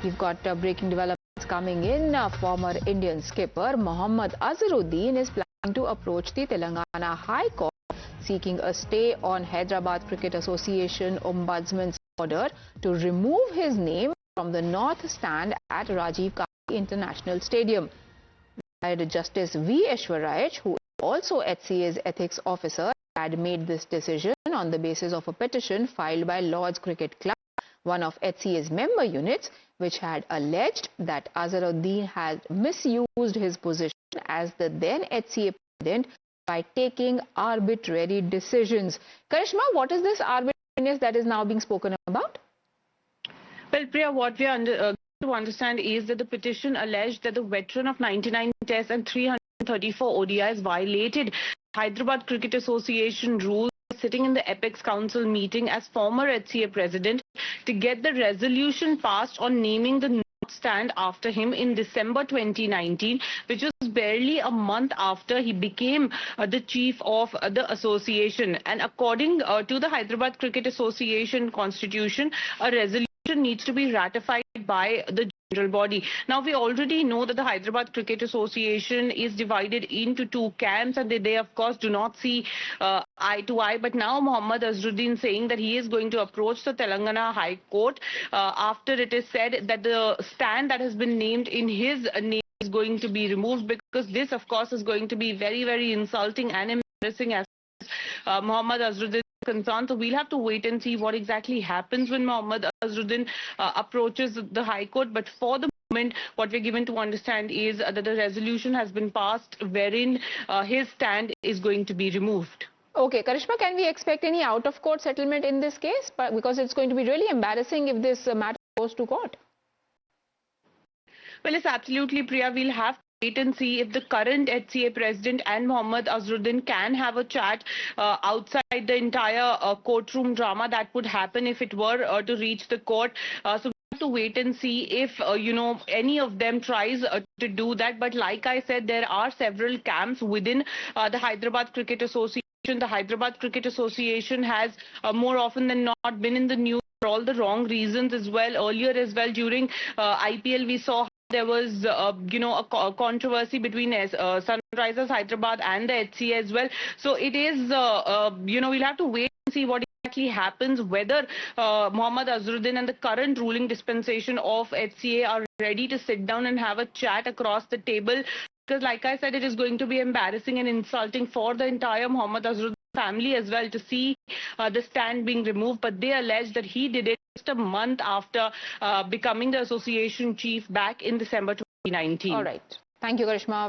We've got breaking developments coming in. Former Indian skipper Mohammad Azharuddin is planning to approach the Telangana High Court seeking a stay on Hyderabad Cricket Association Ombudsman's order to remove his name from the North Stand at Rajiv Gandhi International Stadium. Retired Justice V. Ashwaraj, who is also HCA's ethics officer, had made this decision on the basis of a petition filed by Lord's Cricket Club, one of HCA's member units, which had alleged that Azharuddin had misused his position as the then HCA president by taking arbitrary decisions. Karishma, what is this arbitrariness that is now being spoken about? Well, Priya, what we are to understand is that the petition alleged that the veteran of 99 tests and 334 ODIs violated Hyderabad Cricket Association rules sitting in the Apex Council meeting as former HCA president to get the resolution passed on naming the North Stand after him in December 2019, which was barely a month after he became the chief of the association. And according to the Hyderabad Cricket Association constitution, a resolution needs to be ratified by the general body. Now, we already know that the Hyderabad Cricket Association is divided into two camps, and they of course do not see eye to eye. But now Mohammad Azharuddin saying that he is going to approach the Telangana High Court after it is said that the stand that has been named in his name is going to be removed, because this of course is going to be very, very insulting and embarrassing as Mohammad Azharuddin concerned. So we'll have to wait and see what exactly happens when Mohammad Azharuddin approaches the High Court. But for the moment, what we're given to understand is that the resolution has been passed wherein his stand is going to be removed. Okay, Karishma, can we expect any out-of-court settlement in this case? Because it's going to be really embarrassing if this matter goes to court. Well, it's absolutely, Priya. We'll have to wait and see if the current HCA president and Mohammad Azharuddin can have a chat outside the entire courtroom drama that would happen if it were to reach the court. So we have to wait and see if, any of them tries to do that. But like I said, there are several camps within the Hyderabad Cricket Association. The Hyderabad Cricket Association has more often than not been in the news for all the wrong reasons as well. Earlier as well, during IPL, we saw there was, a controversy between Sunrisers Hyderabad and the HCA as well. So it is, we'll have to wait and see what exactly happens, whether Mohammad Azharuddin and the current ruling dispensation of HCA are ready to sit down and have a chat across the table. Because like I said, it is going to be embarrassing and insulting for the entire Mohammad Azharuddin family as well to see the stand being removed. But they allege that he did it just a month after becoming the association chief back in December 2019. All right. Thank you, Karishma.